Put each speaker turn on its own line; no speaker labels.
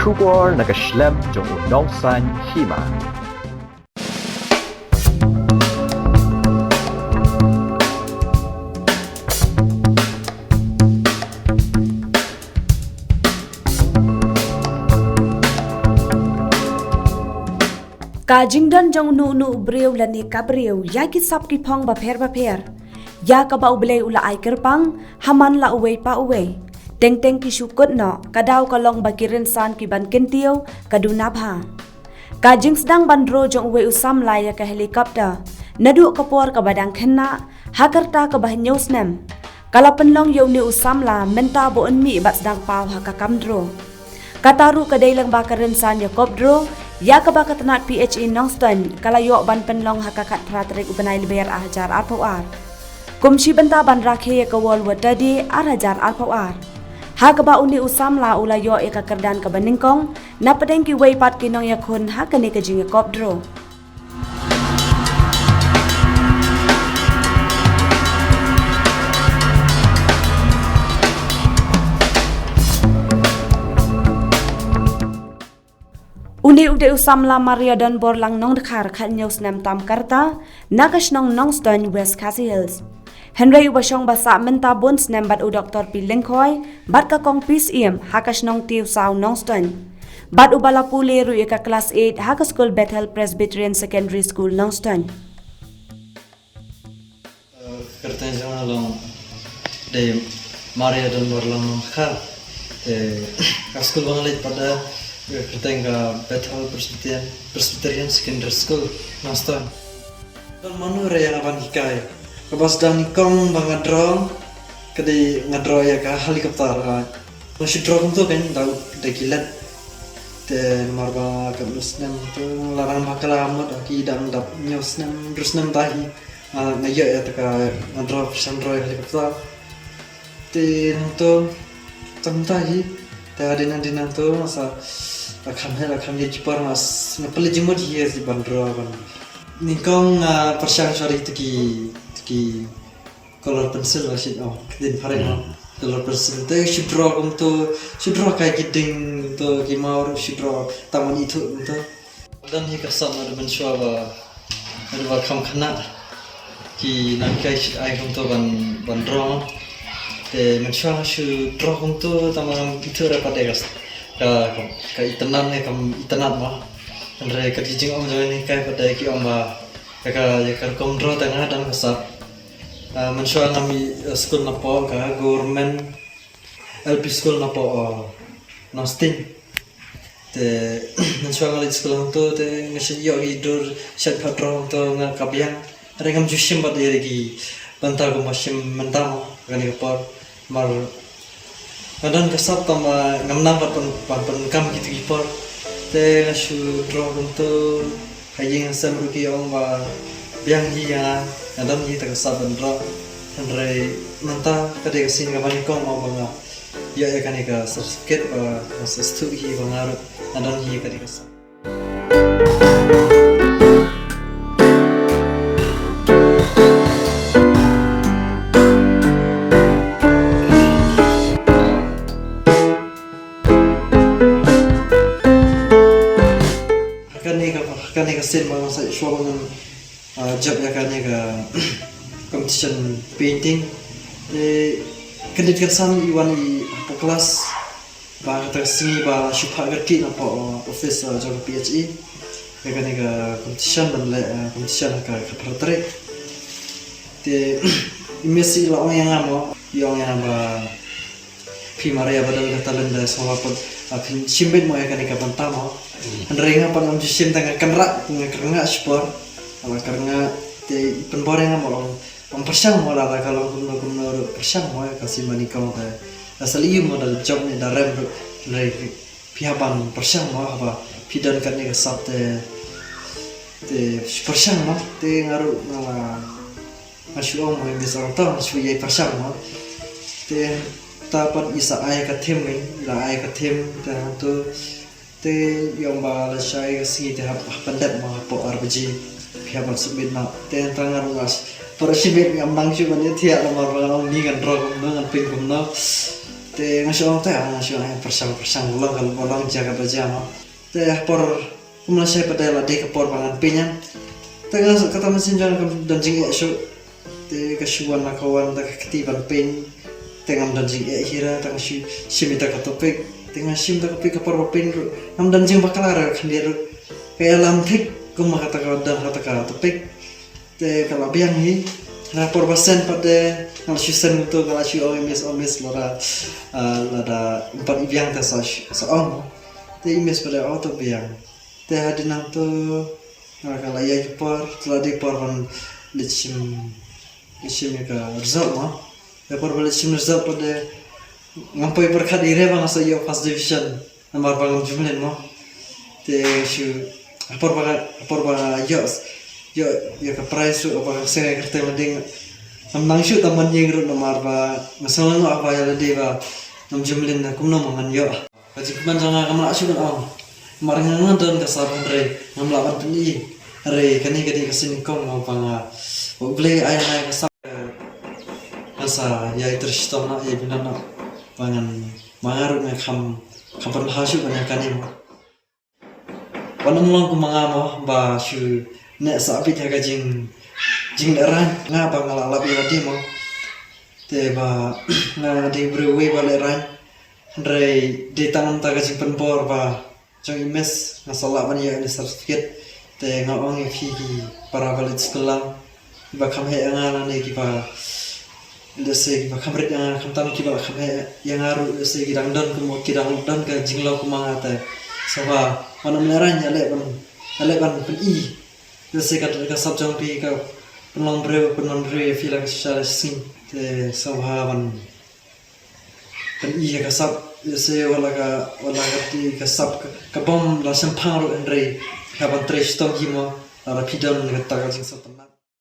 Shubor nakaslem jong unongsan hima.
Kajingdan jong nu breu lani kabreu yaki sap ki phong baper ya ka ba ublei ula ai kerpang haman la uwei pa uwei teng ki syukut no kadau kalong bakirin san ki ban kentio kaduna bha kajing sedang bandro jong uwei usam la ya ka helikopter nadu kapor ka badang khenna hakarta ka bah nyosnem kala penlong yo ni usam la menta bo enmi bat sedang pau ha ka kamdro kataru ka deilang bakarin san ya kopdro ya ka baka tenat PHE Nongston kala yok ban penlong hakakat tratrik ubenai leber ahajar arpawar kumsi benta ban rakhe ya ka wol wadadi ahajar arpawar ha ka ba uni usam la ula yok ya ka kerdan ka baningkong na pedeng ki wei pat kinong ya khun ha ka ni ka jing ya kopdro Uni ude usam la Maria dan borlang nong dekhar khat news nam tam karta nakash nong Nongston West Khasi Hills Henry ubashong basa menta bon snam bat u Dr. P Lengkhoi bat ka kong PCM hakash nong tiu sau Nongston bat u bala pule ru ka class 8 haka school Bethel Presbyterian Secondary School Nongston
Kerta jangan long de Maria dan borlang nong dekhar ka school bangalit pada kita enggak Bethel Presbyterian Secondary School Nongston. Dan mana yang abang hikai? Kebas dan nikong bang ngadrong, kedi ngadro ya ka helikopter. Masih drone tu kan tahu dekilat. Dan marba kemusnem tu larang makalamat aki dang dap nyosnem terus nem tahi. Ngayak ya teka ngadro sandro helikopter. Dan tu tahi. Tadi nanti masa rakam dia jipar mas ngapel jemut dia di bandro kan nikong persyang sorry tiki color pencil masih kedin pareng color pencil tu shudro kayak giding tu kimau shudro taman itu dan hi kasam ada mensua ada kam khana ki nangkai ai kum tu bandro te mensua shudro kum tu taman itu rapat degas ka itenan ne kam itenat ma andre ka dijing om join ni kai pada ki om ba ka ya kar kom dro tengah dan kasap mensua ngami school na po ka government LP school na po Nongston te mensua ngali school to te ngasi yo idur shat patro to ngakabiang rengam jushim ba de gi bantar ko masim mentam gani ko mar kadang kesap tama ngamnam pan kam gitu gipor te ngasu draw untuk kayeng samruki ong ba biang hiya kadang hi ta kesap draw andre nanta kade kesin kamani kong mau banga ya kan ka certificate ba studi hi bangar kadang hi kade kesap kan ni kasin bang sa show ng job ya kan ni ka competition painting kadit kasan iwan I kelas ba ta singi ba shupha garki na po office job PHE ya kan ni ka competition dan le competition ka portrait te imesi la yang amo yang ba pi maria badal ka talent sama po apin simbet mo ya kan ni ka pantamo Andrenga pan am jisim tanga kanra karena sport ala karena te penbor yang am persang mo la kalau kumno persang mo kasih manikau ta asali modal job ni darem dari pihaban persang mo apa pidan kan ni kasap te persang mo te ngaru na masyu mo bisa orang masyu ye persang mo te tapat isa ay katim ni la ay katim ta tu te yang bala syai si te pandat ma po arbaji pihak subit na te tangar ngas para sibit yang mangsu kan dia tiak lamar bala ni kan ro kan ping kum na te ngasih orang persang kalau jaga bajama te por kumla saya pada lade ke por pangan pinyan te kata mesin jangan dan jing esok te kasuan kawan tak ketiban pin tengam dan jing hira tak simita ka topik tengah sim tak ke por pin nam dan jing bakalar kandir kayak lam thik kuma kata dan kata topik te kalau biang hi rapor basen pada kalau susun itu kalau omis lora lada empat biang tas seong te imes pada auto biang te hadin tu kalau ya por telah di por kan licim ka result mah ya por licim result pada ngampai berkat ire bang asa yo first division nomor bang jumlah mah te shu por bang yo ke price apa saya kerja mending namnang shoot taman yang ru nomor ba masalah no apa ya lade ba nam jumlin na kumno mangan yo kaji kuman jangan kamla shoot on marangan don ka sabun re nam lawan tuni re kani kasini kom mau panga boleh ayah ka sab asa ya terstop na ya binana pangan mangarut na kam perhasu banyak kani wanam lang kumangamo ba shu nek sabit ya jing eran ngapa ngalala bi mo te ba na di brewe bale ran re di tangan ta jing penpor ba jong imes ngasala ban ya ni certificate te ngawang fi para balik sekolah ba kam he ngana ne ki ba lese ki ba kamret yang kam ki ba kam he yang aru lese ki dang don kumo ki dang don ka jing lo kumangata soba mana meneran ya le ban pen i lese ka sab jong pi ka penon bre fila ka shala sing te soba ban pen i ka sab lese wala ka ti ka sab ka bom la sampang ro andre ka ban tre stom himo la pidon ka ta ka jing so